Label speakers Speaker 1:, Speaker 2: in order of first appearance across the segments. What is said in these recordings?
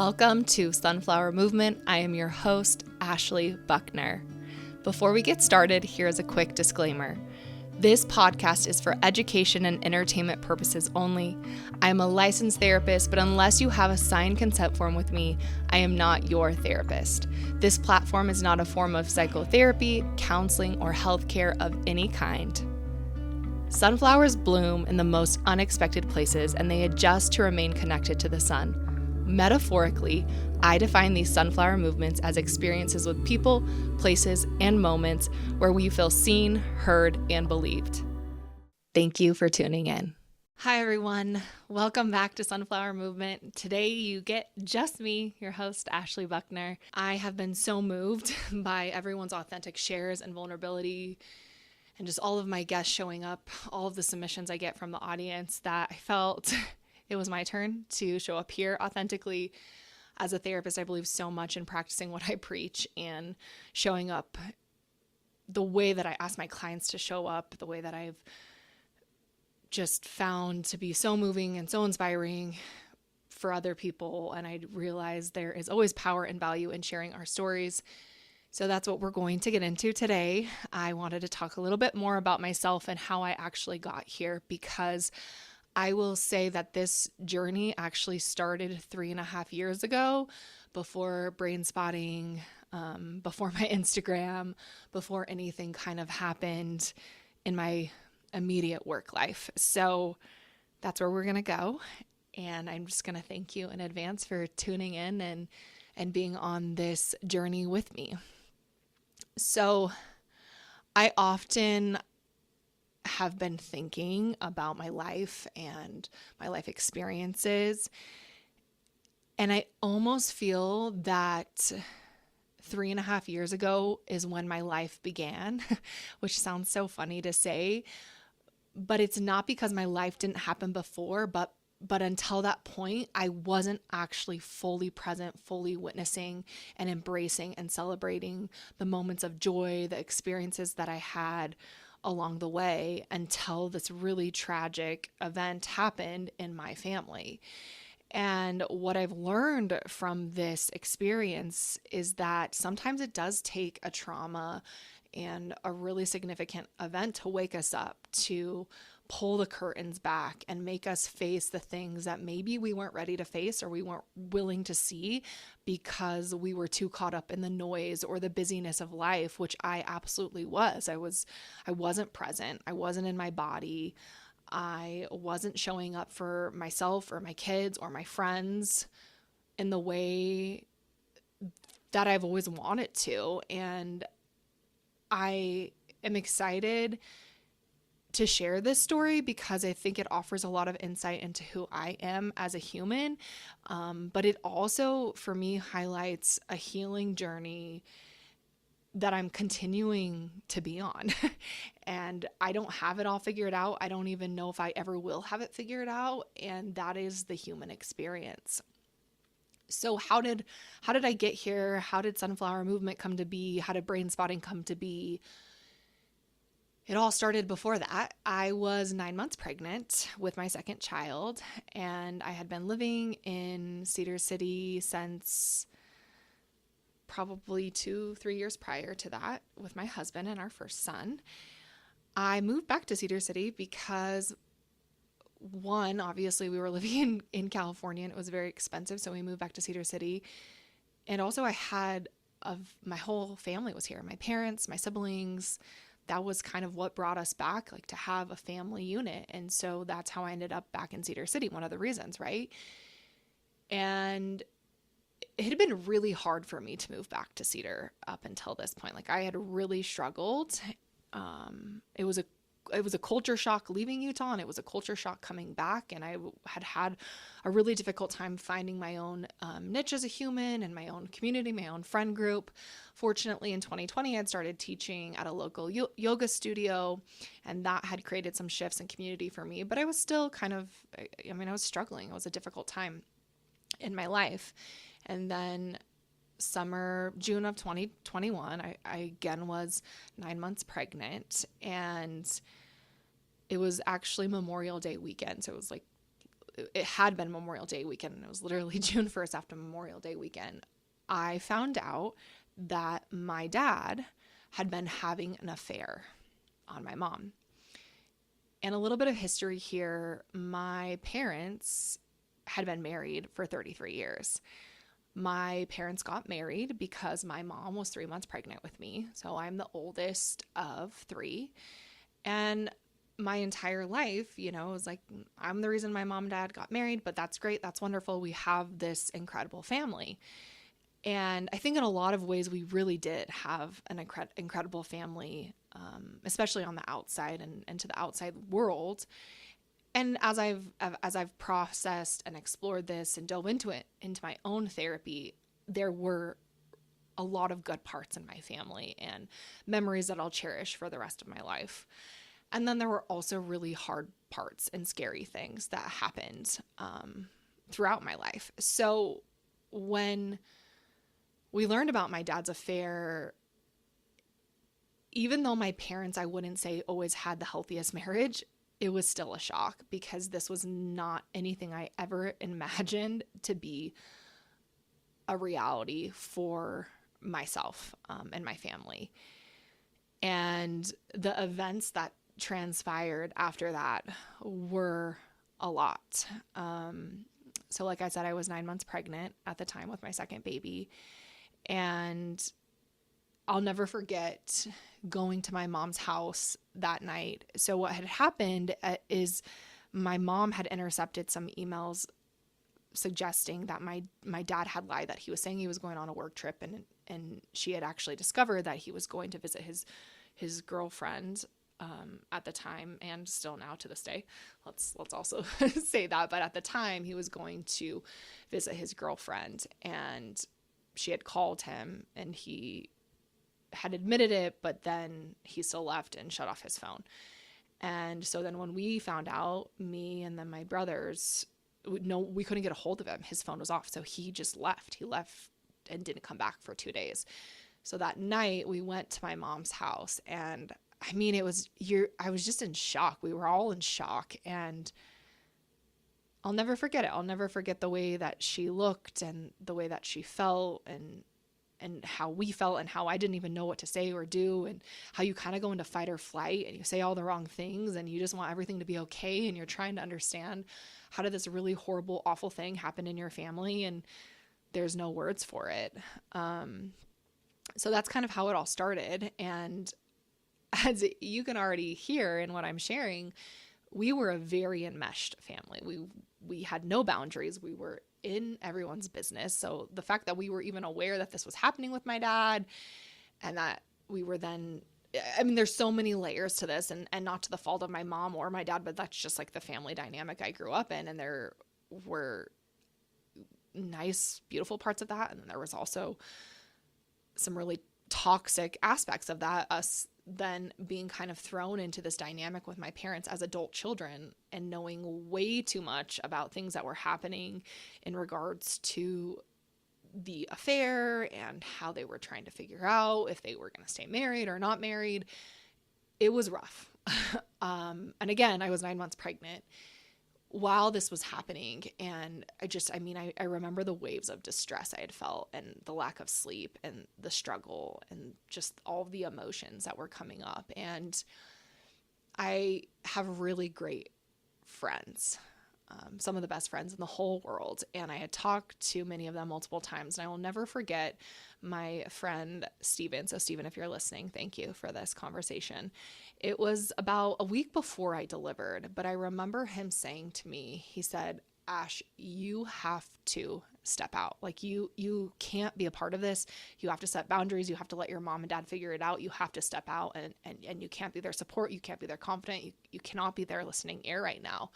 Speaker 1: Welcome to Sunflower Movement. I am your host, Ashley Buckner. Before we get started, here's a quick disclaimer. This podcast is for education and entertainment purposes only. I am a licensed therapist, but unless you have a signed consent form with me, I am not your therapist. This platform is not a form of psychotherapy, counseling, or healthcare of any kind. Sunflowers bloom in the most unexpected places, and they adjust to remain connected to the sun. Metaphorically, I define these sunflower movements as experiences with people, places, and moments where we feel seen, heard, and believed. Thank you for tuning in. Hi, everyone. Welcome back to Sunflower Movement. Today, you get just me, your host, Ashley Buckner. I have been so moved by everyone's authentic shares and vulnerability and just all of my guests showing up, all of the submissions I get from the audience that I felt it was my turn to show up here authentically. As a therapist, I believe so much in practicing what I preach and showing up the way that I ask my clients to show up, the way that I've just found to be so moving and so inspiring for other people. And I realize there is always power and value in sharing our stories. So that's what we're going to get into today. I wanted to talk a little bit more about myself and how I actually got here, because I will say that this journey actually started 3.5 years ago, before Brainspotting, before my Instagram, before anything kind of happened in my immediate work life. So that's where we're going to go. And I'm just going to thank you in advance for tuning in and being on this journey with me. So I often have been thinking about my life and my life experiences. And I almost feel that 3.5 years ago is when my life began, which sounds so funny to say, but it's not because my life didn't happen before, but until that point, I wasn't actually fully present, fully witnessing and embracing and celebrating the moments of joy, the experiences that I had along the way, until this really tragic event happened in my family. And what I've learned from this experience is that sometimes it does take a trauma and a really significant event to wake us up, to pull the curtains back and make us face the things that maybe we weren't ready to face or we weren't willing to see because we were too caught up in the noise or the busyness of life, which I absolutely was. I wasn't present. I wasn't in my body. I wasn't showing up for myself or my kids or my friends in the way that I've always wanted to. And I am excited to share this story because I think it offers a lot of insight into who I am as a human. But it also, for me, highlights a healing journey that I'm continuing to be on. And I don't have it all figured out. I don't even know if I ever will have it figured out. And that is the human experience. So how did I get here? How did Sunflower Movement come to be? How did Brainspotting come to be? It all started before that. I was 9 months pregnant with my second child, and I had been living in Cedar City since probably 2-3 years prior to that with my husband and our first son. I moved back to Cedar City because, one, obviously we were living in California and it was very expensive, so we moved back to Cedar City. And also my whole family was here, my parents, my siblings. That was kind of what brought us back, like to have a family unit. And so that's how I ended up back in Cedar City, one of the reasons, right? And it had been really hard for me to move back to Cedar up until this point. Like I had really struggled. It was a culture shock leaving Utah, and it was a culture shock coming back. And I had a really difficult time finding my own niche as a human and my own community, my own friend group. Fortunately, in 2020, I'd started teaching at a local yoga studio, and that had created some shifts in community for me. But I was still I was struggling. It was a difficult time in my life. And then June of 2021, I again was 9 months pregnant, and it was actually Memorial Day weekend. So it was like it had been Memorial Day weekend, and it was literally June 1st after Memorial Day weekend, I found out that my dad had been having an affair on my mom. And a little bit of history here, my parents had been married for 33 years. My parents got married because my mom was 3 months pregnant with me. So I'm the oldest of three. And my entire life, it was like, I'm the reason my mom and dad got married, but that's great. That's wonderful. We have this incredible family. And I think in a lot of ways, we really did have an incredible family, especially on the outside and to the outside world. And as I've processed and explored this and dove into my own therapy, there were a lot of good parts in my family and memories that I'll cherish for the rest of my life. And then there were also really hard parts and scary things that happened throughout my life. So when we learned about my dad's affair, even though my parents, I wouldn't say, always had the healthiest marriage, it was still a shock because this was not anything I ever imagined to be a reality for myself and my family. And the events that transpired after that were a lot. So like I said, I was 9 months pregnant at the time with my second baby. And I'll never forget going to my mom's house that night. So what had happened is my mom had intercepted some emails suggesting that my dad had lied, that he was saying he was going on a work trip, and she had actually discovered that he was going to visit his girlfriend at the time, and still now to this day. Let's also say that, but at the time he was going to visit his girlfriend, and she had called him, and he had admitted it, but then he still left and shut off his phone. And so then when we found out, me and then my brothers, we couldn't get a hold of him. His phone was off. So he just left. He left and didn't come back for 2 days. So that night we went to my mom's house, and I mean, I was just in shock. We were all in shock, and I'll never forget it. I'll never forget the way that she looked and the way that she felt, and how we felt, and how I didn't even know what to say or do, and how you kind of go into fight or flight and you say all the wrong things and you just want everything to be okay, and you're trying to understand how did this really horrible, awful thing happen in your family, and there's no words for it. So that's kind of how it all started. And as you can already hear in what I'm sharing, we were a very enmeshed family. We had no boundaries. We were in everyone's business. So the fact that we were even aware that this was happening with my dad, and that we were then, I mean, there's so many layers to this, and not to the fault of my mom or my dad, but that's just like the family dynamic I grew up in. And there were nice, beautiful parts of that. And then there was also some really toxic aspects of that, us then being kind of thrown into this dynamic with my parents as adult children and knowing way too much about things that were happening in regards to the affair and how they were trying to figure out if they were going to stay married or not married. It was rough. And again, I was 9 months pregnant while this was happening. And I remember the waves of distress I had felt, and the lack of sleep, and the struggle, and just all of the emotions that were coming up. And I have really great friends, some of the best friends in the whole world. And I had talked to many of them multiple times, and I will never forget my friend, Steven. So Steven, if you're listening, thank you for this conversation. It was about a week before I delivered, but I remember him saying to me, he said, Ash, you have to step out. Like you can't be a part of this. You have to set boundaries. You have to let your mom and dad figure it out. You have to step out, and you can't be their support. You can't be their confidant. You cannot be their listening ear right now.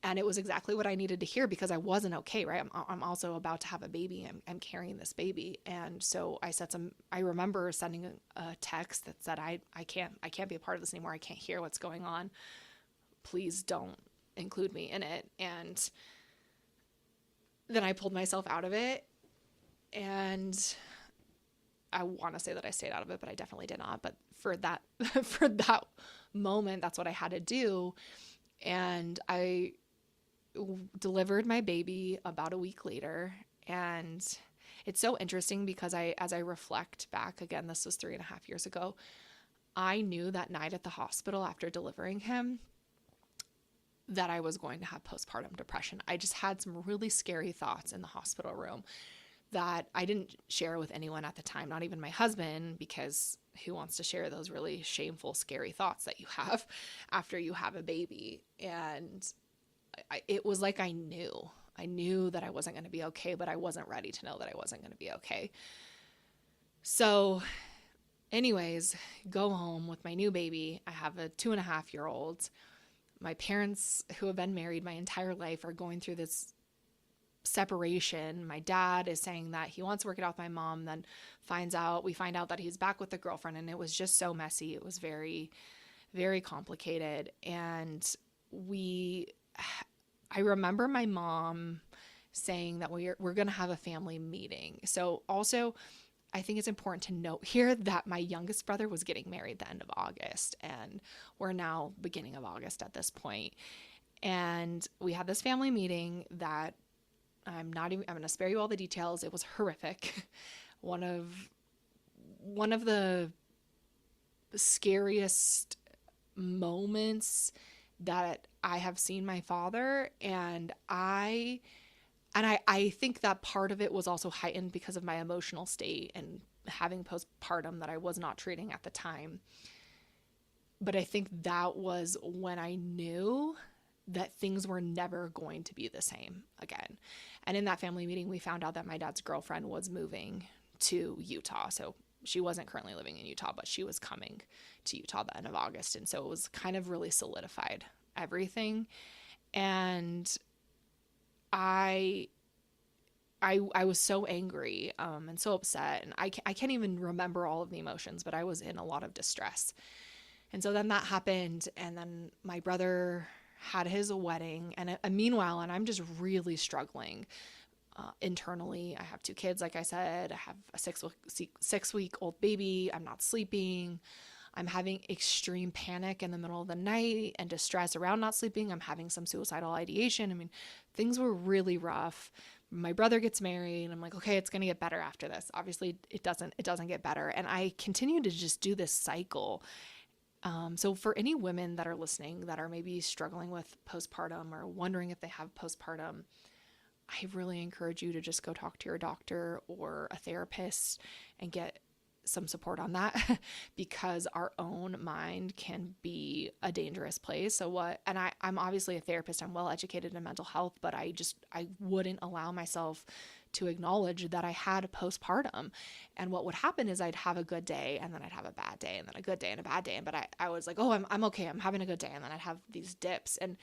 Speaker 1: And it was exactly what I needed to hear, because I wasn't okay, right? I'm also about to have a baby. I'm carrying this baby. And so I remember sending a text that said, I can't be a part of this anymore. I can't hear what's going on. Please don't include me in it. And then I pulled myself out of it, and I want to say that I stayed out of it, but I definitely did not. But for that moment, that's what I had to do. And I delivered my baby about a week later. And it's so interesting because as I reflect back, again, this was 3.5 years ago, I knew that night at the hospital after delivering him that I was going to have postpartum depression. I just had some really scary thoughts in the hospital room that I didn't share with anyone at the time, not even my husband, because who wants to share those really shameful, scary thoughts that you have after you have a baby? And it was like I knew that I wasn't going to be okay, but I wasn't ready to know that I wasn't going to be okay. So anyways, go home with my new baby. I have a 2.5-year-old. My parents, who have been married my entire life, are going through this separation. My dad is saying that he wants to work it out with my mom, then we find out that he's back with a girlfriend, and it was just so messy. It was very, very complicated. And I remember my mom saying that we're going to have a family meeting. So also, I think it's important to note here that my youngest brother was getting married the end of August, and we're now beginning of August at this point. And we had this family meeting that I'm going to spare you all the details. It was horrific. One of the scariest moments that I have seen my father, and I think that part of it was also heightened because of my emotional state and having postpartum that I was not treating at the time. But I think that was when I knew that things were never going to be the same again. And in that family meeting, we found out that my dad's girlfriend was moving to Utah. So she wasn't currently living in Utah, but she was coming to Utah the end of August. And so it was kind of really solidified everything. And I was so angry and so upset, and I can't even remember all of the emotions, but I was in a lot of distress. And so then that happened, and then my brother had his wedding, and meanwhile, and I'm just really struggling internally. I have 2 kids, like I said. I have a 6-week-old baby. I'm not sleeping. I'm having extreme panic in the middle of the night and distress around not sleeping. I'm having some suicidal ideation. I mean, things were really rough. My brother gets married, and I'm like, okay, it's going to get better after this. Obviously, it doesn't get better. And I continue to just do this cycle. So for any women that are listening that are maybe struggling with postpartum or wondering if they have postpartum, I really encourage you to just go talk to your doctor or a therapist and get some support on that because our own mind can be a dangerous place. And I'm obviously a therapist. I'm well educated in mental health, but I wouldn't allow myself to acknowledge that I had and what would happen is I'd have a good day, and then I'd have a bad day, and then a good day and a bad day. But I was like, oh, I'm okay. I'm having a good day. And then I'd have these dips. And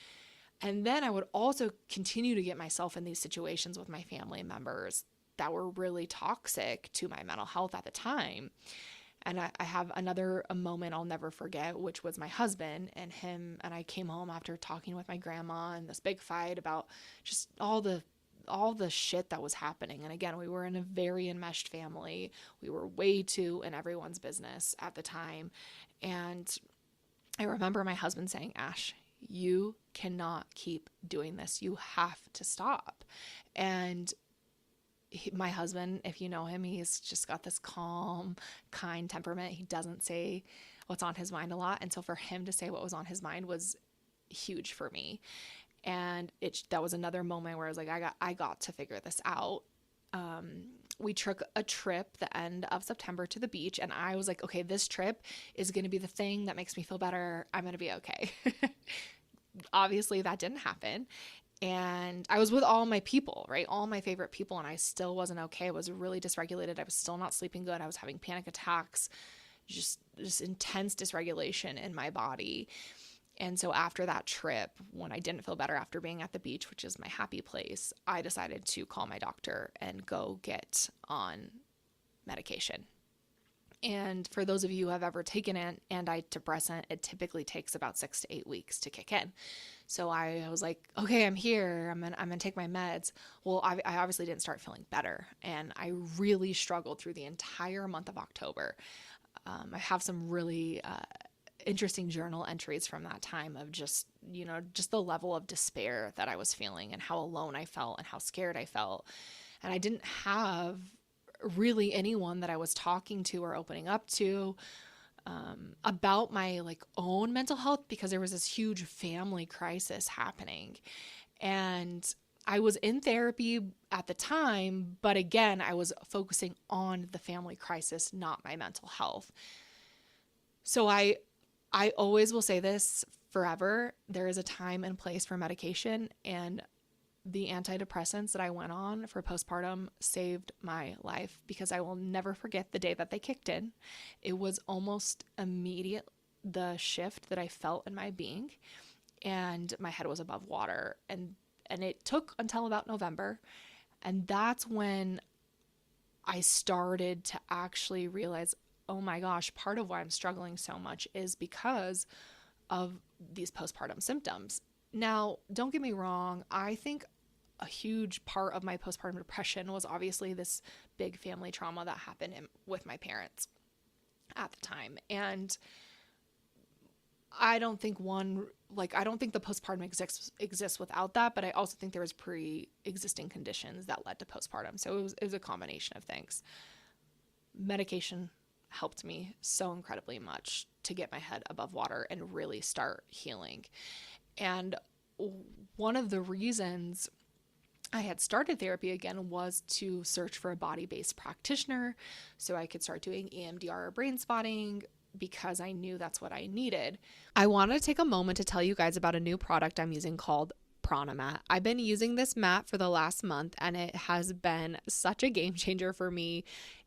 Speaker 1: then I would also continue to get myself in these situations with my family members that were really toxic to my mental health at the time. And I have a moment I'll never forget, which was my husband and him. And I came home after talking with my grandma and this big fight about just all the shit that was happening. And again, we were in a very enmeshed family. We were way too in everyone's business at the time. And I remember my husband saying, Ash, you cannot keep doing this. You have to stop. And my husband, if you know him, he's just got this calm, kind temperament. He doesn't say what's on his mind a lot. And so for him to say what was on his mind was huge for me. And that was another moment where I was like, I got to figure this out. We took a trip the end of September to the beach, and I was like, okay, this trip is going to be the thing that makes me feel better. I'm going to be okay. Obviously that didn't happen. And I was with all my people, right? All my favorite people. And I still wasn't okay. I was really dysregulated. I was still not sleeping good. I was having panic attacks, just intense dysregulation in my body. And so after that trip, when I didn't feel better after being at the beach, which is my happy place, I decided to call my doctor and go get on medication. And for those of you who have ever taken an antidepressant, it typically takes about 6 to 8 weeks to kick in. So I was like, okay, I'm here. I'm gonna take my meds. Well, I obviously didn't start feeling better, and I really struggled through the entire month of October. I have some really interesting journal entries from that time of just the level of despair that I was feeling and how alone I felt and how scared I felt. And I didn't have really anyone that I was talking to or opening up to about my own mental health, because there was this huge family crisis happening. And I was in therapy at the time, but again, I was focusing on the family crisis, not my mental health. So I always will say this forever. There is a time and place for medication, and the antidepressants that I went on for postpartum saved my life, because I will never forget the day that they kicked in. It was almost immediate, the shift that I felt in my being, and my head was above water. And it took until about November. And that's when I started to actually realize, oh my gosh, part of why I'm struggling so much is because of these postpartum symptoms. Now, don't get me wrong. I think a huge part of my postpartum depression was obviously this big family trauma that happened with my parents at the time. And I don't think I don't think the postpartum exists without that, but I also think there was pre-existing conditions that led to postpartum. So it was a combination of things. Medication helped me so incredibly much to get my head above water and really start healing. And one of the reasons I had started therapy again was to search for a body-based practitioner so I could start doing EMDR or Brainspotting, because I knew that's what I needed. I want to take a moment to tell you guys about a new product I'm using called Prana Mat. I've been using this mat for the last month, and it has been such a game changer for me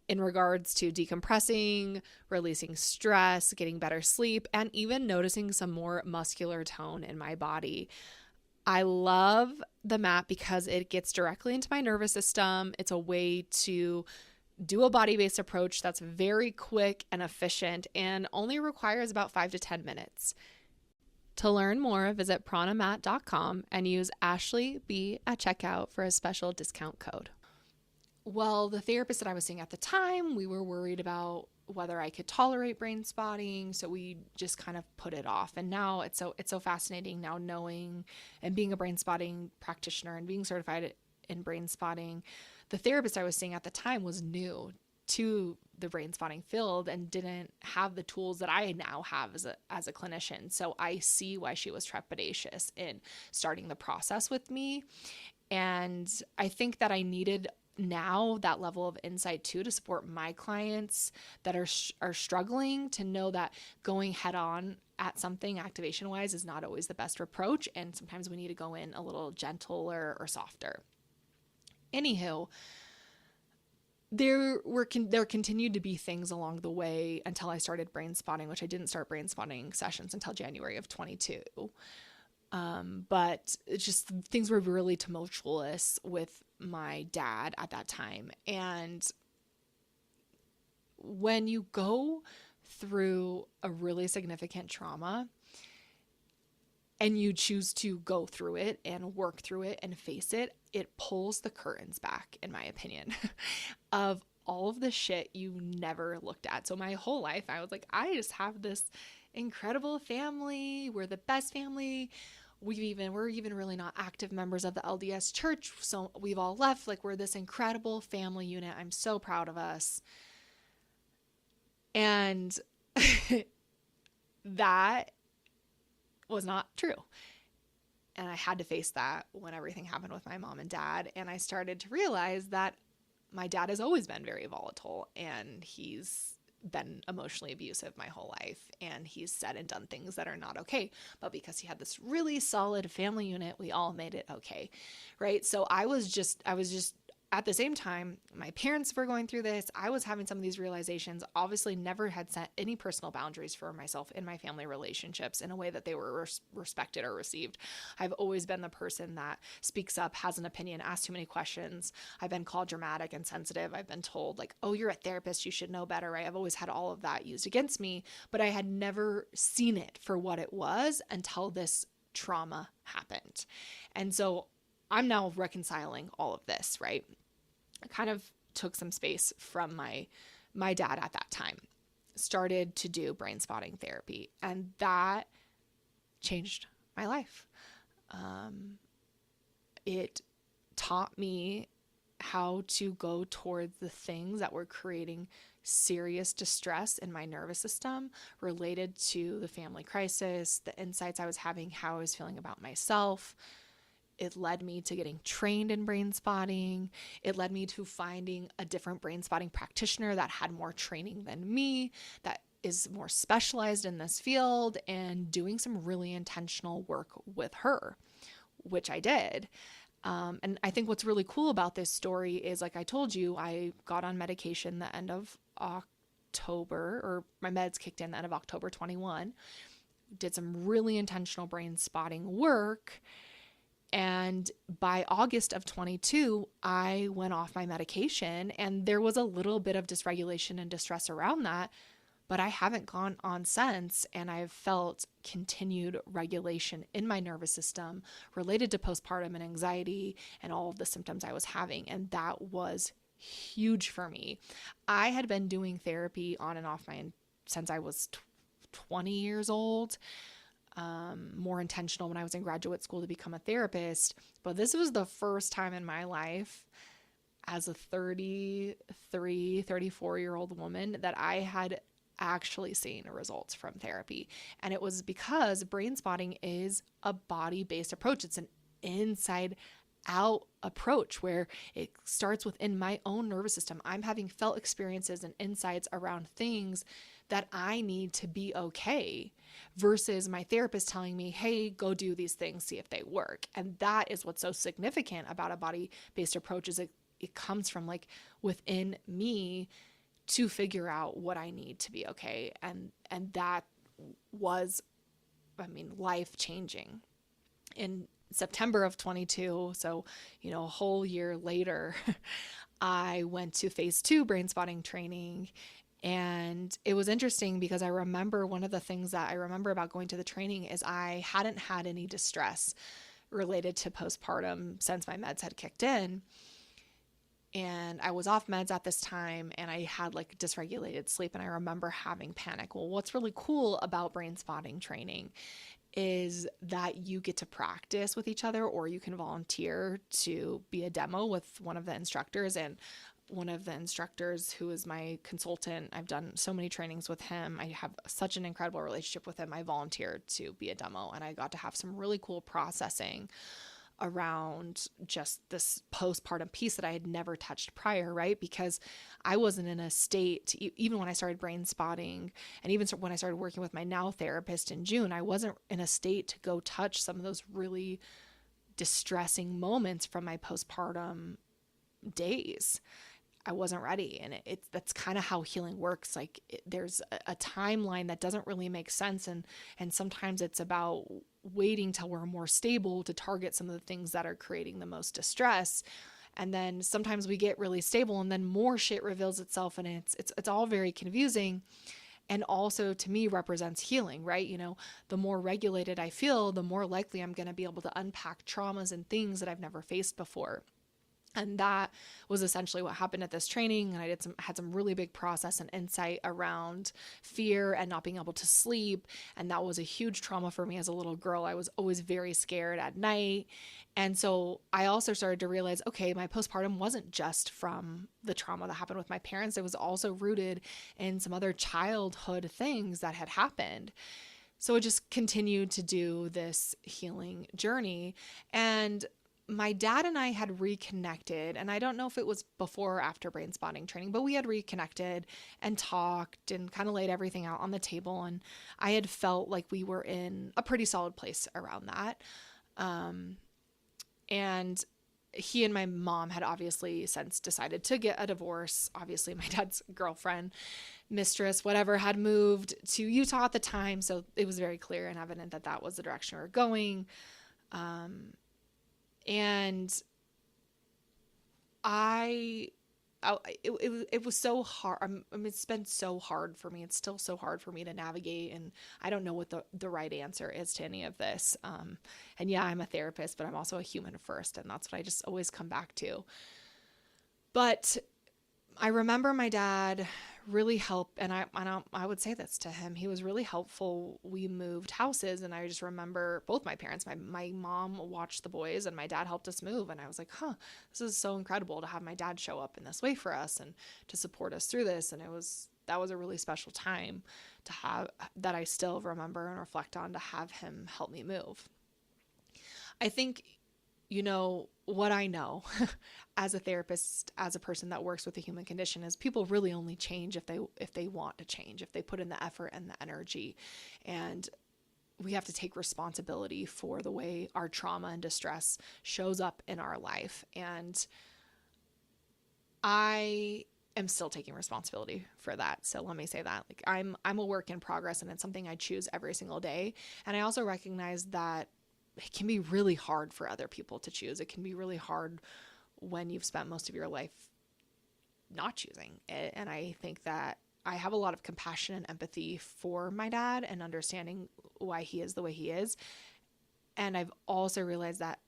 Speaker 1: in regards to decompressing, releasing stress, getting better sleep, and even noticing some more muscular tone in my body. I love the mat because it gets directly into my nervous system. It's a way to do a body-based approach that's very quick and efficient and only requires about 5 to 10 minutes. To learn more, visit pranamat.com and use Ashley B at checkout for a special discount code. Well, the therapist that I was seeing at the time, we were worried about whether I could tolerate brain spotting, so we just kind of put it off. And now it's so fascinating now, knowing and being a brain spotting practitioner and being certified in brain spotting. The therapist I was seeing at the time was new to the brain spotting field and didn't have the tools that I now have as a clinician. So I see why she was trepidatious in starting the process with me. And I think that I needed now that level of insight too, to support my clients that are struggling, to know that going head on at something activation wise is not always the best approach. And sometimes we need to go in a little gentler or softer. Anywho, there continued to be things along the way until I started brain spotting, which I didn't start brain spotting sessions until January of 22. But it's just, things were really tumultuous with my dad at that time. And when you go through a really significant trauma and you choose to go through it and work through it and face it, it pulls the curtains back, in my opinion, of all of the shit you never looked at. So my whole life, I was like, I just have this incredible family. We're the best family. We're even really not active members of the LDS church. So we've all left. Like, we're this incredible family unit. I'm so proud of us. And that was not true. And I had to face that when everything happened with my mom and dad. And I started to realize that my dad has always been very volatile, and he's been emotionally abusive my whole life, and he's said and done things that are not okay. But because he had this really solid family unit, we all made it okay, right? So I was just at the same time, my parents were going through this. I was having some of these realizations. Obviously never had set any personal boundaries for myself in my family relationships in a way that they were respected or received. I've always been the person that speaks up, has an opinion, asks too many questions. I've been called dramatic and sensitive. I've been told, like, oh, you're a therapist, you should know better, right? I've always had all of that used against me, but I had never seen it for what it was until this trauma happened. And so I'm now reconciling all of this, right? I kind of took some space from my dad at that time. started to do Brainspotting therapy, and that changed my life. It taught me how to go towards the things that were creating serious distress in my nervous system related to the family crisis, the insights I was having, how I was feeling about myself. It led me to getting trained in brain spotting. It led me to finding a different brain spotting practitioner that had more training than me, that is more specialized in this field, and doing some really intentional work with her, which I did. And I think what's really cool about this story is, like I told you, I got on medication the end of October, or my meds kicked in the end of October 21, did some really intentional brain spotting work. And by August of 22, I went off my medication, and there was a little bit of dysregulation and distress around that, but I haven't gone on since, and I've felt continued regulation in my nervous system related to postpartum and anxiety and all of the symptoms I was having. And that was huge for me. I had been doing therapy on and off since I was 20 years old. More intentional when I was in graduate school to become a therapist. But this was the first time in my life as a 33, 34-year-old woman that I had actually seen results from therapy. And it was because brain spotting is a body-based approach. It's an inside out approach where it starts within my own nervous system. I'm having felt experiences and insights around things that I need to be okay, versus my therapist telling me, hey, go do these things, see if they work. And that is what's so significant about a body-based approach, is it comes from like within me to figure out what I need to be okay. And that was, life changing. In September of 22, so, a whole year later, I went to phase 2 brain spotting training. And it was interesting because I remember one of the things that I remember about going to the training is I hadn't had any distress related to postpartum since my meds had kicked in. And I was off meds at this time, and I had like dysregulated sleep, and I remember having panic. Well, what's really cool about brain spotting training is that you get to practice with each other, or you can volunteer to be a demo with one of the instructors. And one of the instructors, who is my consultant, I've done so many trainings with him. I have such an incredible relationship with him. I volunteered to be a demo, and I got to have some really cool processing around just this postpartum piece that I had never touched prior, right? Because I wasn't in a state, even when I started brain spotting, and even when I started working with my now therapist in June, I wasn't in a state to go touch some of those really distressing moments from my postpartum days. I wasn't ready. And that's kind of how healing works. Like there's a timeline that doesn't really make sense. And sometimes it's about waiting till we're more stable to target some of the things that are creating the most distress. And then sometimes we get really stable, and then more shit reveals itself, and it's all very confusing. And also, to me, represents healing, right? The more regulated I feel, the more likely I'm going to be able to unpack traumas and things that I've never faced before. And that was essentially what happened at this training. And I had some really big process and insight around fear and not being able to sleep. And that was a huge trauma for me as a little girl. I was always very scared at night. And so I also started to realize, okay, my postpartum wasn't just from the trauma that happened with my parents. It was also rooted in some other childhood things that had happened. So I just continued to do this healing journey. And my dad and I had reconnected, and I don't know if it was before or after brain spotting training, but we had reconnected and talked and kind of laid everything out on the table. And I had felt like we were in a pretty solid place around that. And he and my mom had obviously since decided to get a divorce. Obviously, my dad's girlfriend, mistress, whatever, had moved to Utah at the time. So it was very clear and evident that that was the direction we were going. And it was so hard. It's been so hard for me. It's still so hard for me to navigate. And I don't know what the right answer is to any of this. And yeah, I'm a therapist, but I'm also a human first. And that's what I just always come back to. But I remember my dad really helped. And I would say this to him. He was really helpful. We moved houses, and I just remember both my parents, my mom watched the boys and my dad helped us move. And I was like, this is so incredible to have my dad show up in this way for us and to support us through this. And that was a really special time to have, that I still remember and reflect on, to have him help me move. I think, what I know as a therapist, as a person that works with the human condition, is people really only change if they want to change, if they put in the effort and the energy. And we have to take responsibility for the way our trauma and distress shows up in our life. And I am still taking responsibility for that. So let me say that, like, I'm a work in progress, and it's something I choose every single day. And I also recognize that it can be really hard for other people to choose. It can be really hard when you've spent most of your life not choosing it. And I think that I have a lot of compassion and empathy for my dad and understanding why he is the way he is. And I've also realized that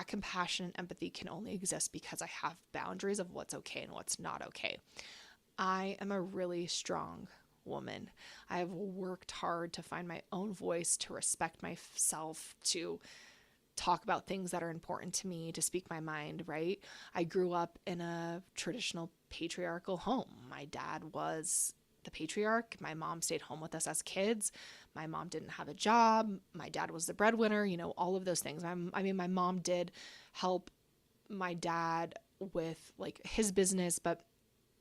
Speaker 1: compassion and empathy can only exist because I have boundaries of what's okay and what's not okay. I am a really strong woman. I have worked hard to find my own voice, to respect myself, to talk about things that are important to me, to speak my mind, right? I grew up in a traditional patriarchal home. My dad was the patriarch. My mom stayed home with us as kids. My mom didn't have a job. My dad was the breadwinner, all of those things. My mom did help my dad with like his business, but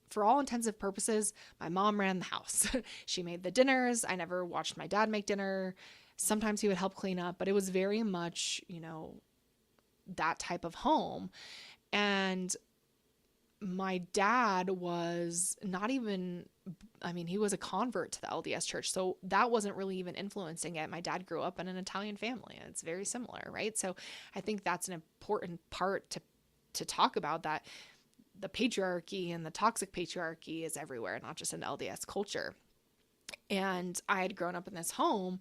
Speaker 1: for all intensive purposes, my mom ran the house. She made the dinners. I never watched my dad make dinner. Sometimes he would help clean up, but it was very much, that type of home. And my dad was not even, he was a convert to the LDS church. So that wasn't really even influencing it. My dad grew up in an Italian family, and it's very similar, right? So I think that's an important part to talk about, that the patriarchy and the toxic patriarchy is everywhere, not just in LDS culture. And I had grown up in this home,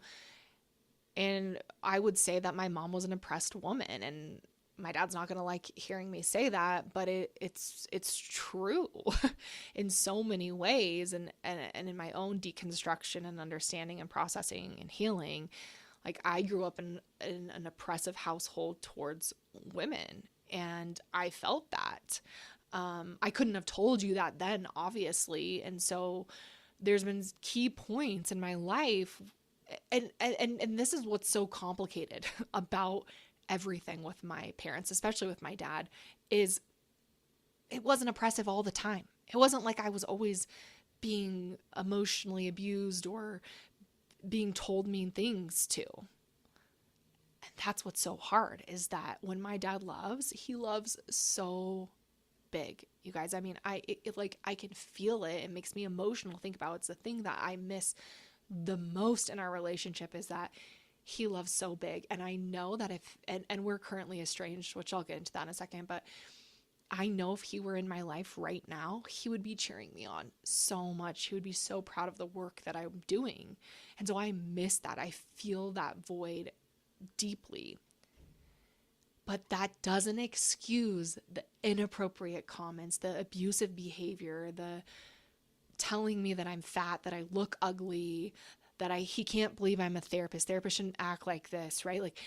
Speaker 1: and I would say that my mom was an oppressed woman, and my dad's not going to like hearing me say that, but it's true in so many ways. And in my own deconstruction and understanding and processing and healing, like, I grew up in an oppressive household towards women, and I felt that. I couldn't have told you that then, obviously. And so there's been key points in my life. And this is what's so complicated about everything with my parents, especially with my dad, is it wasn't oppressive all the time. It wasn't like I was always being emotionally abused or being told mean things to. And that's what's so hard, is that when my dad loves, he loves so big, you guys. I can feel it. It makes me emotional. Think about it. It's the thing that I miss the most in our relationship, is that he loves so big. And I know that and we're currently estranged, which I'll get into that in a second, but I know if he were in my life right now, he would be cheering me on so much. He would be so proud of the work that I'm doing. And so I miss that. I feel that void deeply. But that doesn't excuse the inappropriate comments, the abusive behavior, the telling me that I'm fat, that I look ugly, that he can't believe I'm a therapist. Therapists shouldn't act like this, right? Like,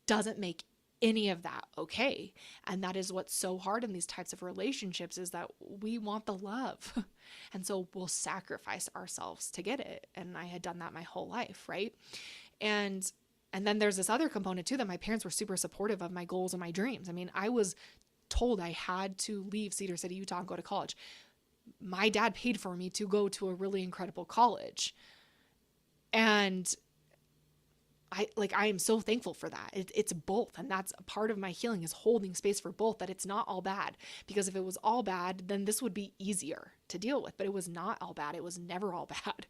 Speaker 1: doesn't make any of that okay. And that is what's so hard in these types of relationships, is that we want the love. And so we'll sacrifice ourselves to get it. And I had done that my whole life, right? And then there's this other component too, that my parents were super supportive of my goals and my dreams. I was told I had to leave Cedar City, Utah, and go to college. My dad paid for me to go to a really incredible college. And I am so thankful for that. It's both. And that's a part of my healing, is holding space for both, that it's not all bad. Because if it was all bad, then this would be easier to deal with. But it was not all bad. It was never all bad.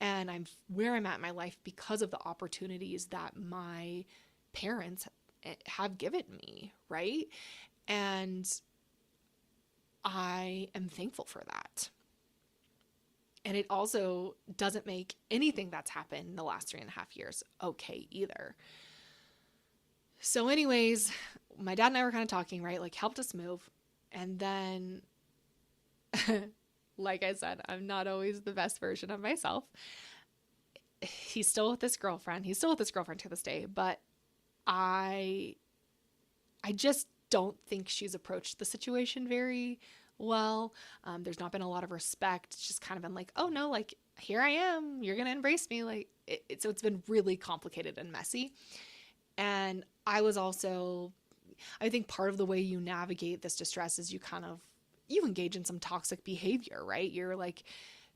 Speaker 1: And I'm where I'm at in my life because of the opportunities that my parents have given me, right? And I am thankful for that. And it also doesn't make anything that's happened in the last 3.5 years okay either. So anyways, my dad and I were kind of talking, right? Like, helped us move. And then like I said, I'm not always the best version of myself. He's still with this girlfriend. He's still with this girlfriend to this day, but I just don't think she's approached the situation very well. There's not been a lot of respect. It's just kind of been like, oh no, like, here I am. You're going to embrace me. Like, so it's been really complicated and messy. And I think part of the way you navigate this distress is you engage in some toxic behavior, right? You're like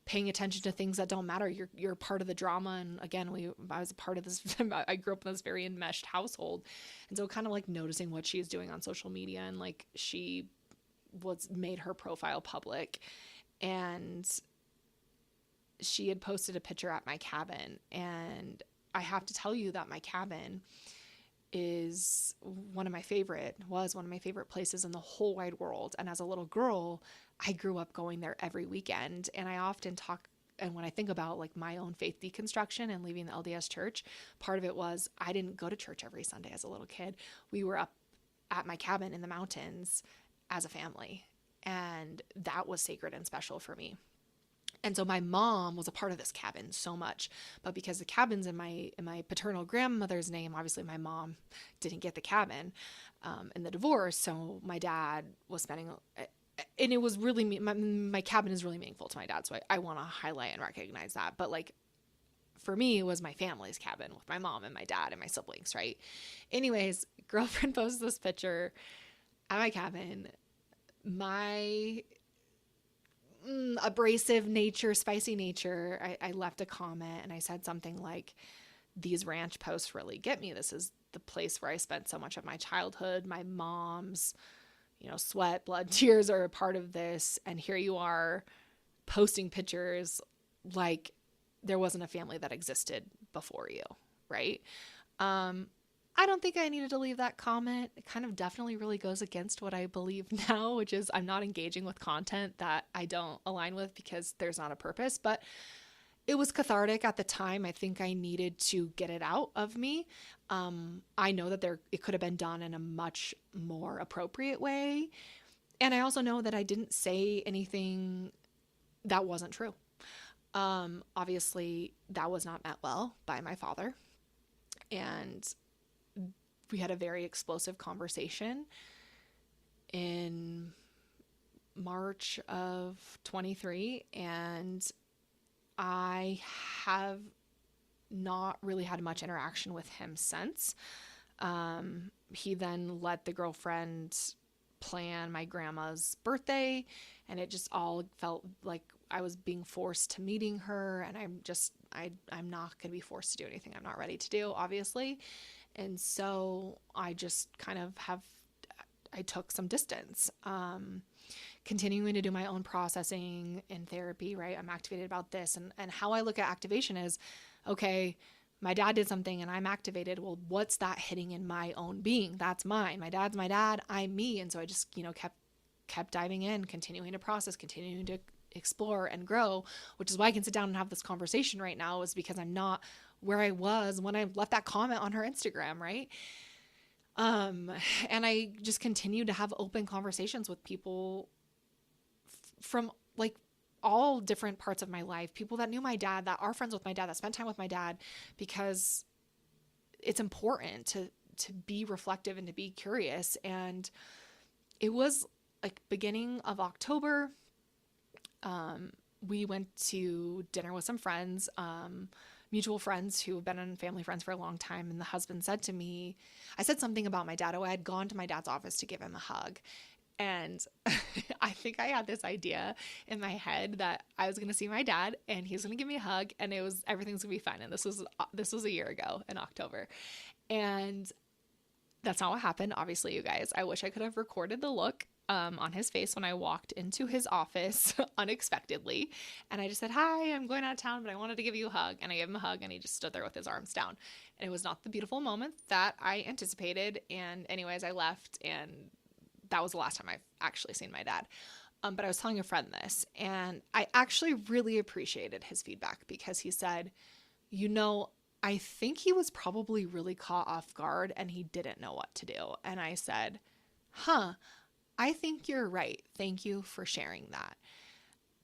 Speaker 1: paying attention to things that don't matter. You're part of the drama. And again, I was a part of this. I grew up in this very enmeshed household. And so kind of like noticing what she's doing on social media, and like she made her profile public, and she had posted a picture at my cabin. And I have to tell you that my cabin was one of my favorite places in the whole wide world. And as a little girl, I grew up going there every weekend. And I often talk, and when I think about like my own faith deconstruction and leaving the LDS church, part of it was I didn't go to church every Sunday as a little kid. We were up at my cabin in the mountains as a family, and that was sacred and special for me. And so my mom was a part of this cabin so much, but because the cabin's in my paternal grandmother's name, obviously my mom didn't get the cabin in the divorce. So my dad was spending, and it was really, my cabin is really meaningful to my dad. So I want to highlight and recognize that. But like, for me, it was my family's cabin with my mom and my dad and my siblings, right? Anyways, girlfriend posts this picture at my cabin. My abrasive nature, spicy nature, I left a comment and I said something like, these ranch posts really get me. This is the place where I spent so much of my childhood. My mom's, sweat, blood, tears are a part of this. And here you are posting pictures like there wasn't a family that existed before you, right? I don't think I needed to leave that comment. It kind of definitely really goes against what I believe now, which is I'm not engaging with content that I don't align with because there's not a purpose. But it was cathartic at the time. I think I needed to get it out of me. I know that it could have been done in a much more appropriate way. And I also know that I didn't say anything that wasn't true. Obviously, that was not met well by my father. And we had a very explosive conversation in March of 23, and I have not really had much interaction with him since. He then let the girlfriend plan my grandma's birthday, and it just all felt like I was being forced to meeting her, and I'm not going to be forced to do anything I'm not ready to do, obviously. And so I just kind of I took some distance, continuing to do my own processing in therapy, right? I'm activated about this. And how I look at activation is, okay, my dad did something and I'm activated. Well, what's that hitting in my own being? That's mine. My dad's my dad. I'm me. And so I just, kept diving in, continuing to process, continuing to explore and grow, which is why I can sit down and have this conversation right now, is because I'm not where I was when I left that comment on her Instagram, right? And I just continue to have open conversations with people from like all different parts of my life, people that knew my dad, that are friends with my dad, that spent time with my dad, because it's important to be reflective and to be curious. And it was like beginning of October. We went to dinner with some friends, mutual friends who have been family friends for a long time. And the husband said to me, I said something about my dad. Oh, I had gone to my dad's office to give him a hug. And I think I had this idea in my head that I was going to see my dad and he was going to give me a hug and everything's going to be fine. And this was a year ago in October. And that's not what happened. Obviously, you guys, I wish I could have recorded the look on his face when I walked into his office unexpectedly. And I just said, hi, I'm going out of town, but I wanted to give you a hug. And I gave him a hug and he just stood there with his arms down. And it was not the beautiful moment that I anticipated. And anyways, I left, and that was the last time I've actually seen my dad. But I was telling a friend this, and I actually really appreciated his feedback, because he said, I think he was probably really caught off guard and he didn't know what to do. And I said, I think you're right. Thank you for sharing that.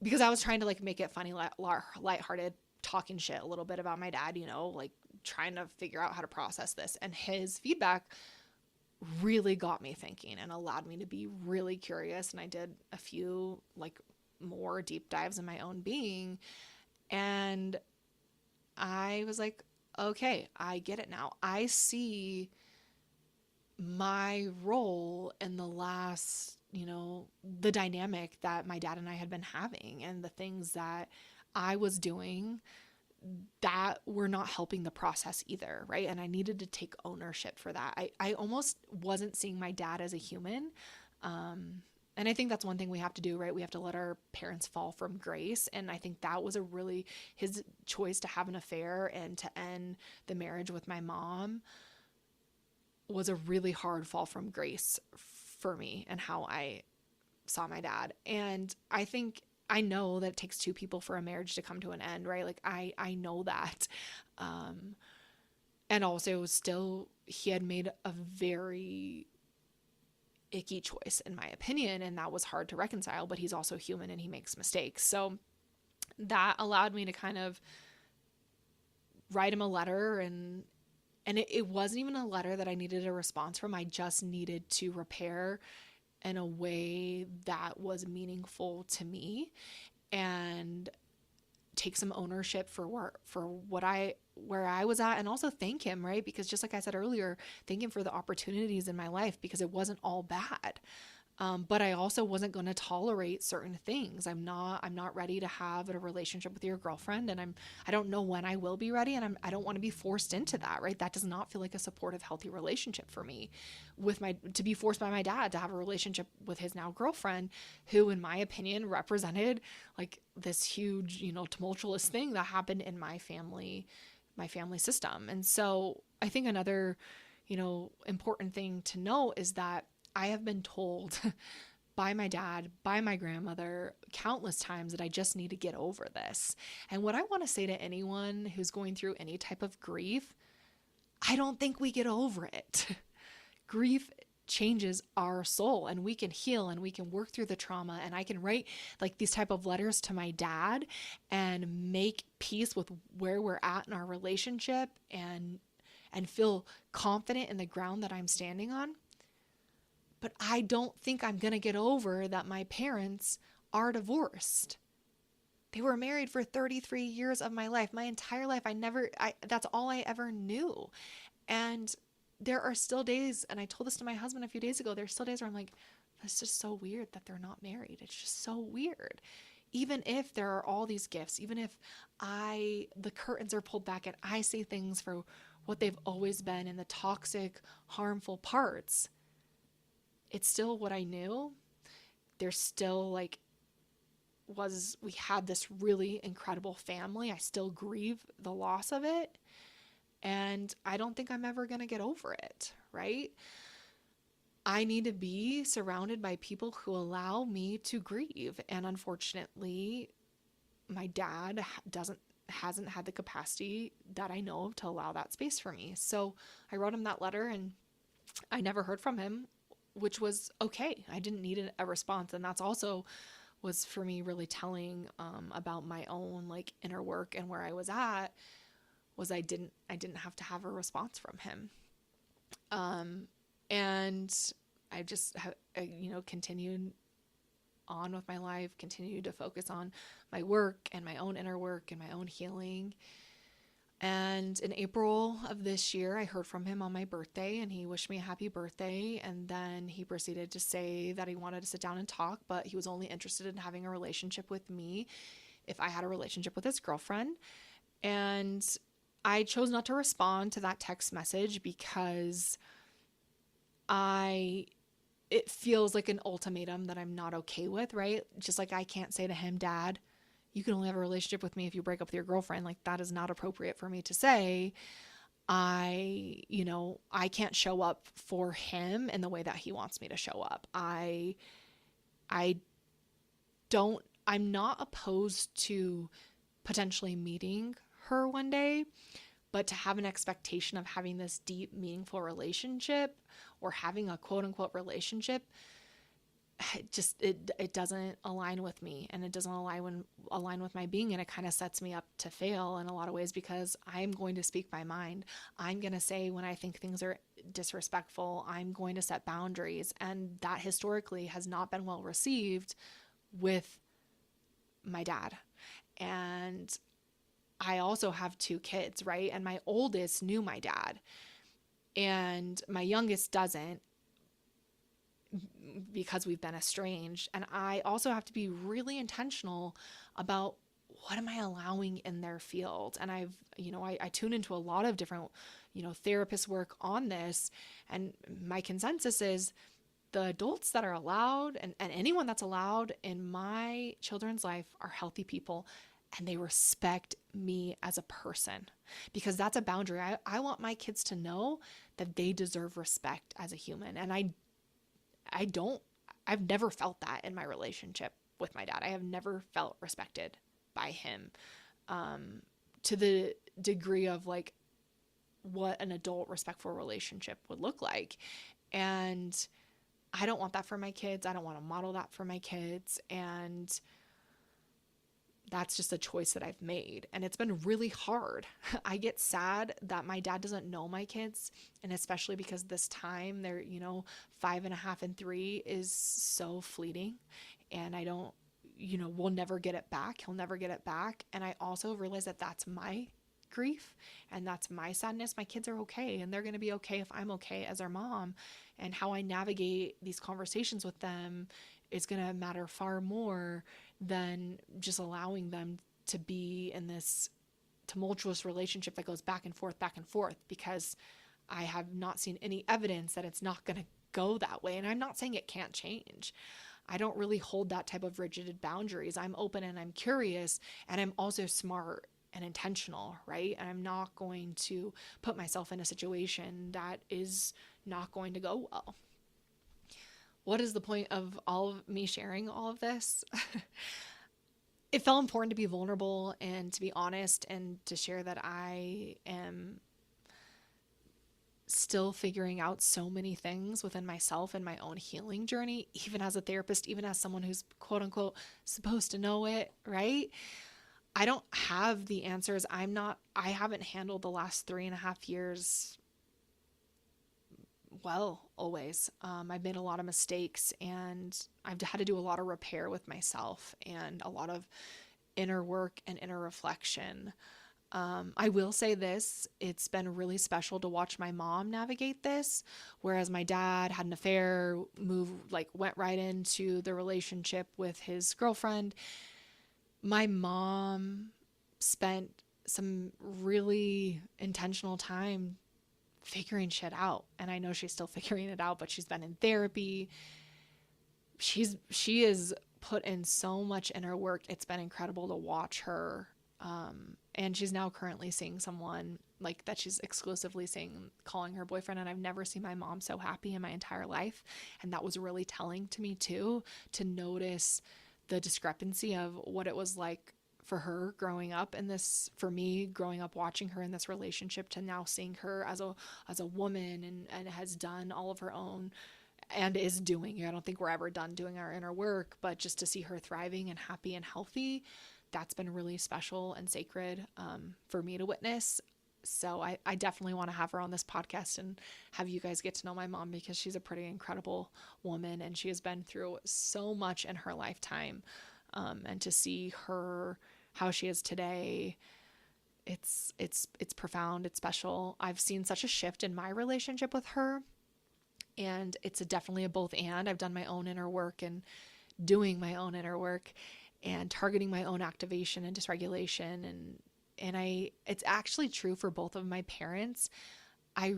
Speaker 1: because I was trying to like make it funny, lighthearted, talking shit a little bit about my dad, you know, like trying to figure out how to process this. And his feedback really got me thinking and allowed me to be really curious. And I did a few like more deep dives in my own being. And I was like, okay, I get it now. I see my role in the last, you know, the dynamic that my dad and I had been having and the things that I was doing that were not helping the process either, right? And I needed to take ownership for that. I almost wasn't seeing my dad as a human. And I think that's one thing we have to do, right? We have to let our parents fall from grace. And I think that was his choice to have an affair and to end the marriage with my mom was a really hard fall from grace for me and how I saw my dad. And I know that it takes two people for a marriage to come to an end, right? Like I know that. And also still, he had made a very icky choice in my opinion. And that was hard to reconcile, but he's also human and he makes mistakes. So that allowed me to kind of write him a letter and it wasn't even a letter that I needed a response from. I just needed to repair in a way that was meaningful to me and take some ownership for where I was at, and also thank him, right? Because just like I said earlier, thank him for the opportunities in my life because it wasn't all bad. But I also wasn't going to tolerate certain things. I'm not ready to have a relationship with your girlfriend, and I don't know when I will be ready, and I don't want to be forced into that, right? That does not feel like a supportive, healthy relationship for me. To be forced by my dad to have a relationship with his now girlfriend, who, in my opinion, represented like this huge, you know, tumultuous thing that happened in my family system. And so I think another, you know, important thing to know is that I have been told by my dad, by my grandmother, countless times that I just need to get over this. And what I want to say to anyone who's going through any type of grief, I don't think we get over it. Grief changes our soul, and we can heal and we can work through the trauma. And I can write like these type of letters to my dad and make peace with where we're at in our relationship and feel confident in the ground that I'm standing on. But I don't think I'm going to get over that my parents are divorced. They were married for 33 years of my life. My entire life, that's all I ever knew. And there are still days, and I told this to my husband a few days ago, there's still days where I'm like, that's just so weird that they're not married. It's just so weird. Even if there are all these gifts, even if the curtains are pulled back and I see things for what they've always been and the toxic, harmful parts, it's still what I knew. There's still we had this really incredible family. I still grieve the loss of it. And I don't think I'm ever going to get over it, right? I need to be surrounded by people who allow me to grieve. And unfortunately, my dad hasn't had the capacity that I know of to allow that space for me. So I wrote him that letter and I never heard from him, which was okay. I didn't need a response. And that's also was for me really telling about my own like inner work and where I was at was I didn't have to have a response from him. And I just continued on with my life, continued to focus on my work and my own inner work and my own healing. And in April of this year, I heard from him on my birthday and he wished me a happy birthday. And then he proceeded to say that he wanted to sit down and talk, but he was only interested in having a relationship with me if I had a relationship with his girlfriend. And I chose not to respond to that text message because it feels like an ultimatum that I'm not okay with, right? Just like I can't say to him, Dad, you can only have a relationship with me if you break up with your girlfriend. Like that is not appropriate for me to say. I can't show up for him in the way that he wants me to show up. I'm not opposed to potentially meeting her one day, but to have an expectation of having this deep, meaningful relationship or having a quote unquote relationship, it doesn't align with me, and it doesn't align with my being, and it kind of sets me up to fail in a lot of ways, because I'm going to speak my mind. I'm going to say when I think things are disrespectful. I'm going to set boundaries, and that historically has not been well received with my dad. And I also have 2 kids, right? And my oldest knew my dad, and my youngest doesn't, because we've been estranged. And I also have to be really intentional about what am I allowing in their field. And I tune into a lot of different, therapist work on this. And my consensus is the adults that are allowed, and anyone that's allowed in my children's life, are healthy people, and they respect me as a person, because that's a boundary. I want my kids to know that they deserve respect as a human. And I've never felt that in my relationship with my dad. I have never felt respected by him, to the degree of like what an adult respectful relationship would look like. And I don't want that for my kids. I don't want to model that for my kids. And that's just a choice that I've made. And it's been really hard. I get sad that my dad doesn't know my kids. And especially because this time they're, 5.5 and 3 is so fleeting. And I don't, we'll never get it back. He'll never get it back. And I also realize that that's my grief and that's my sadness. My kids are okay, and they're going to be okay if I'm okay as their mom. And how I navigate these conversations with them is going to matter far more than just allowing them to be in this tumultuous relationship that goes back and forth, because I have not seen any evidence that it's not going to go that way. And I'm not saying it can't change. I don't really hold that type of rigid boundaries. I'm open and I'm curious, and I'm also smart and intentional, right? And I'm not going to put myself in a situation that is not going to go well. What is the point of all of me sharing all of this? It felt important to be vulnerable and to be honest, and to share that I am still figuring out so many things within myself and my own healing journey, even as a therapist, even as someone who's quote unquote supposed to know it, right? I don't have the answers. I haven't handled the last 3.5 years well, always. I've made a lot of mistakes, and I've had to do a lot of repair with myself and a lot of inner work and inner reflection. I will say this, it's been really special to watch my mom navigate this, whereas my dad had an affair, went right into the relationship with his girlfriend. My mom spent some really intentional time figuring shit out. And I know she's still figuring it out, but she's been in therapy. She is put in so much inner work. It's been incredible to watch her. And she's now currently seeing someone that she's exclusively calling her boyfriend. And I've never seen my mom so happy in my entire life. And that was really telling to me too, to notice the discrepancy of what it was like for her growing up in this, for me growing up watching her in this relationship, to now seeing her as a woman and has done all of her own and is doing. I don't think we're ever done doing our inner work, but just to see her thriving and happy and healthy, that's been really special and sacred for me to witness. So I definitely want to have her on this podcast and have you guys get to know my mom, because she's a pretty incredible woman and she has been through so much in her lifetime. And to see her, how she is today, it's profound. It's special. I've seen such a shift in my relationship with her, and it's definitely a both and. I've done my own inner work and doing my own inner work and targeting my own activation and dysregulation. And it's actually true for both of my parents. I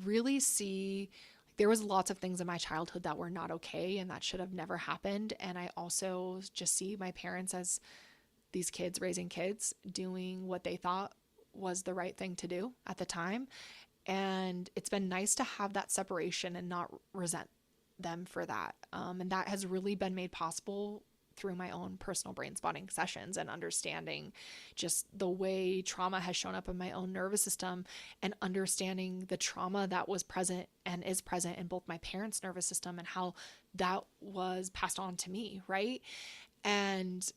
Speaker 1: really see there was lots of things in my childhood that were not okay and that should have never happened. And I also just see my parents as these kids raising kids, doing what they thought was the right thing to do at the time. And it's been nice to have that separation and not resent them for that. And that has really been made possible through my own personal brain spotting sessions and understanding just the way trauma has shown up in my own nervous system, and understanding the trauma that was present and is present in both my parents' nervous system and how that was passed on to me, right? And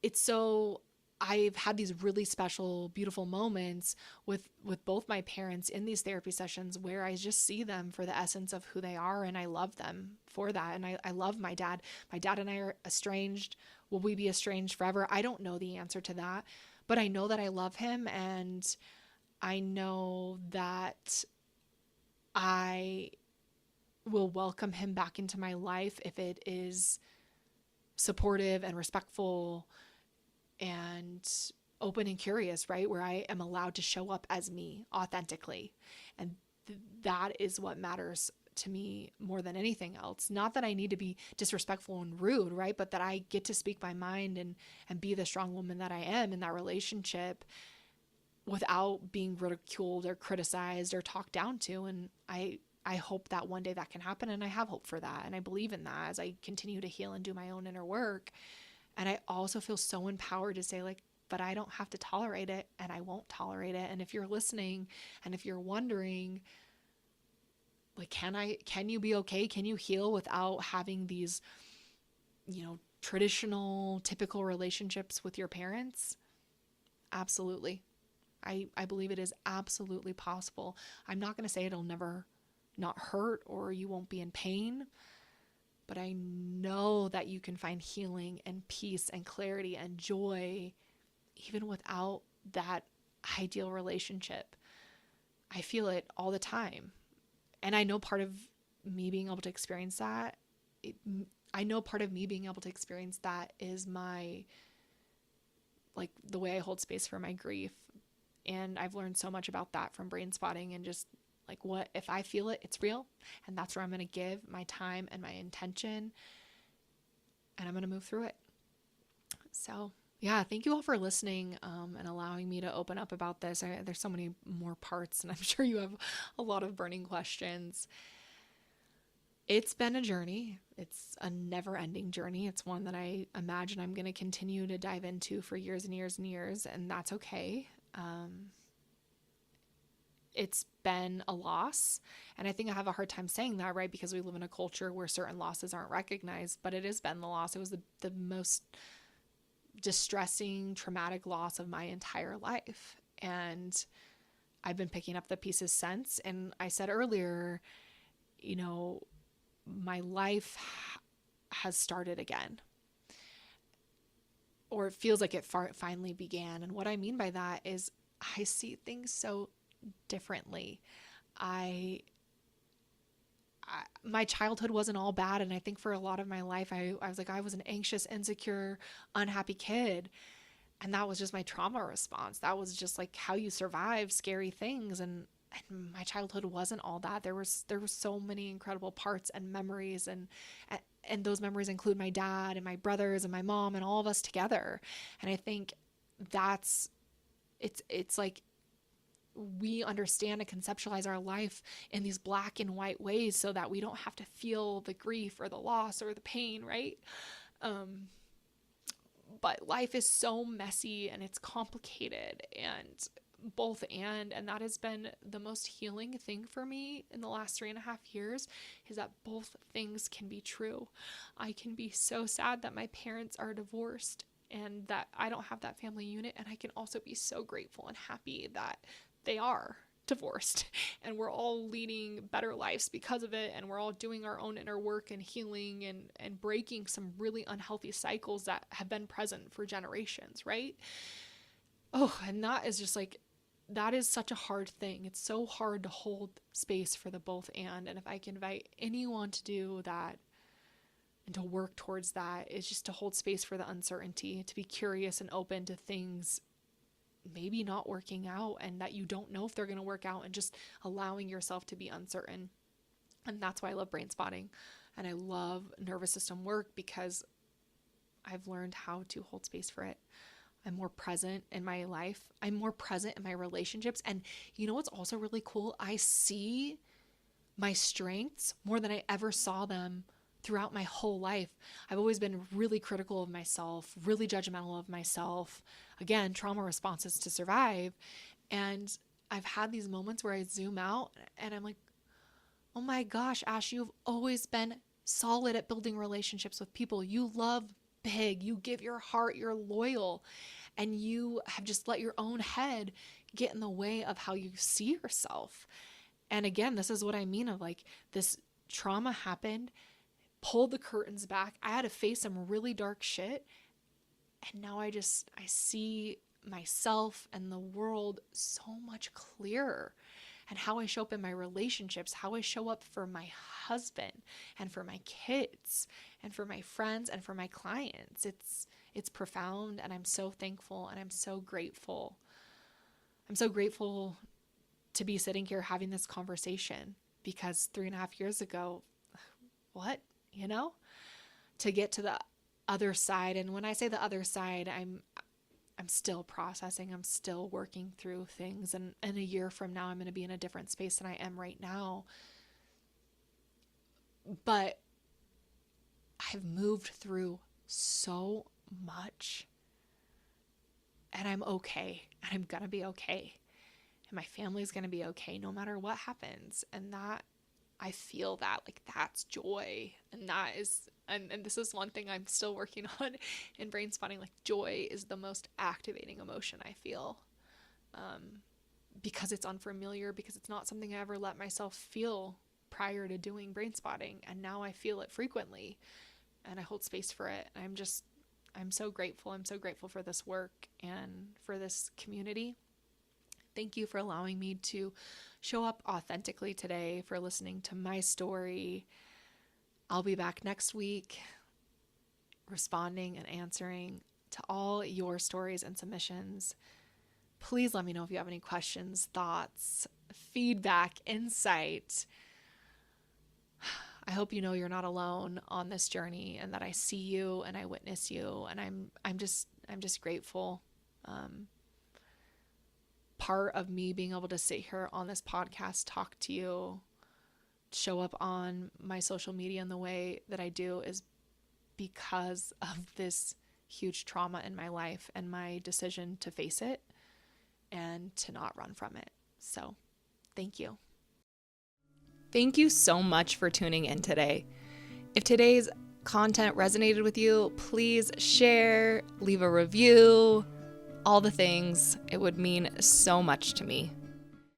Speaker 1: it's so, I've had these really special, beautiful moments with both my parents in these therapy sessions where I just see them for the essence of who they are, and I love them for that. And I love my dad. My dad and I are estranged. Will we be estranged forever? I don't know the answer to that, but I know that I love him, and I know that I will welcome him back into my life if it is supportive and respectful and open and curious, right? Where I am allowed to show up as me authentically. And that is what matters to me more than anything else. Not that I need to be disrespectful and rude, right? But that I get to speak my mind and be the strong woman that I am in that relationship without being ridiculed or criticized or talked down to. And I hope that one day that can happen. And I have hope for that. And I believe in that as I continue to heal and do my own inner work. And I also feel so empowered to say, like, but I don't have to tolerate it, and I won't tolerate it. And if you're listening and if you're wondering, like, can you be okay? Can you heal without having these, traditional, typical relationships with your parents? Absolutely. I believe it is absolutely possible. I'm not going to say it'll never not hurt or you won't be in pain, but I know that you can find healing and peace and clarity and joy even without that ideal relationship. I feel it all the time. And I know part of me being able to experience that, is my, like, the way I hold space for my grief. And I've learned so much about that from Brainspotting, and just like, what if I feel it, it's real, and that's where I'm going to give my time and my intention, and I'm going to move through it. So yeah, thank you all for listening and allowing me to open up about this. There's so many more parts, and I'm sure you have a lot of burning questions. It's been a journey. It's a never-ending journey. It's one that I imagine I'm going to continue to dive into for years and years and years, and that's okay. It's been a loss. And I think I have a hard time saying that, right? Because we live in a culture where certain losses aren't recognized, but it has been the loss. It was the most distressing, traumatic loss of my entire life. And I've been picking up the pieces since. And I said earlier, my life has started again, or it feels like it finally began. And what I mean by that is I see things so differently. My childhood wasn't all bad. And I think for a lot of my life, I was an anxious, insecure, unhappy kid. And that was just my trauma response. That was just like how you survive scary things. And my childhood wasn't all that. There were so many incredible parts and memories, and those memories include my dad and my brothers and my mom and all of us together. And I think it's like we understand and conceptualize our life in these black and white ways so that we don't have to feel the grief or the loss or the pain, right? But life is so messy and it's complicated, and that has been the most healing thing for me in the last 3.5 years, is that both things can be true. I can be so sad that my parents are divorced and that I don't have that family unit, and I can also be so grateful and happy that they are divorced and we're all leading better lives because of it, and we're all doing our own inner work and healing and breaking some really unhealthy cycles that have been present for generations, right? Oh, and that is just like, that is such a hard thing. It's so hard to hold space for the both and if I can invite anyone to do that and to work towards that, is just to hold space for the uncertainty, to be curious and open to things maybe not working out and that you don't know if they're going to work out, and just allowing yourself to be uncertain. And that's why I love Brainspotting and I love nervous system work, because I've learned how to hold space for it. I'm more present in my life. I'm more present in my relationships. And you know what's also really cool? I see my strengths more than I ever saw them throughout my whole life, I've always been really critical of myself, really judgmental of myself. Again, trauma responses to survive. And I've had these moments where I zoom out and I'm like, oh my gosh, Ash, you've always been solid at building relationships with people. You love big, you give your heart, you're loyal, and you have just let your own head get in the way of how you see yourself. And again, this is what I mean of like, this trauma happened, pulled the curtains back. I had to face some really dark shit. And now I see myself and the world so much clearer, and how I show up in my relationships, how I show up for my husband and for my kids and for my friends and for my clients. It's profound, and I'm so thankful and I'm so grateful. I'm so grateful to be sitting here having this conversation, because 3.5 years ago, what, to get to the other side. And when I say the other side, I'm still processing. I'm still working through things. And a year from now, I'm going to be in a different space than I am right now. But I've moved through so much, and I'm okay, and I'm going to be okay. And my family's going to be okay no matter what happens. And that, I feel that, like, that's joy. And that is, and this is one thing I'm still working on in Brainspotting. Like, joy is the most activating emotion I feel, because it's unfamiliar, because it's not something I ever let myself feel prior to doing Brainspotting. And now I feel it frequently, and I hold space for it. And I'm so grateful. I'm so grateful for this work and for this community. Thank you for allowing me to show up authentically today, for listening to my story. I'll be back next week, responding and answering to all your stories and submissions. Please let me know if you have any questions, thoughts, feedback, insight. I hope you know you're not alone on this journey, and that I see you and I witness you, and I'm just grateful. Part of me being able to sit here on this podcast, talk to you, show up on my social media in the way that I do, is because of this huge trauma in my life and my decision to face it and to not run from it. So thank you. Thank you so much for tuning in today. If today's content resonated with you, please share, leave a review, all the things. It would mean so much to me.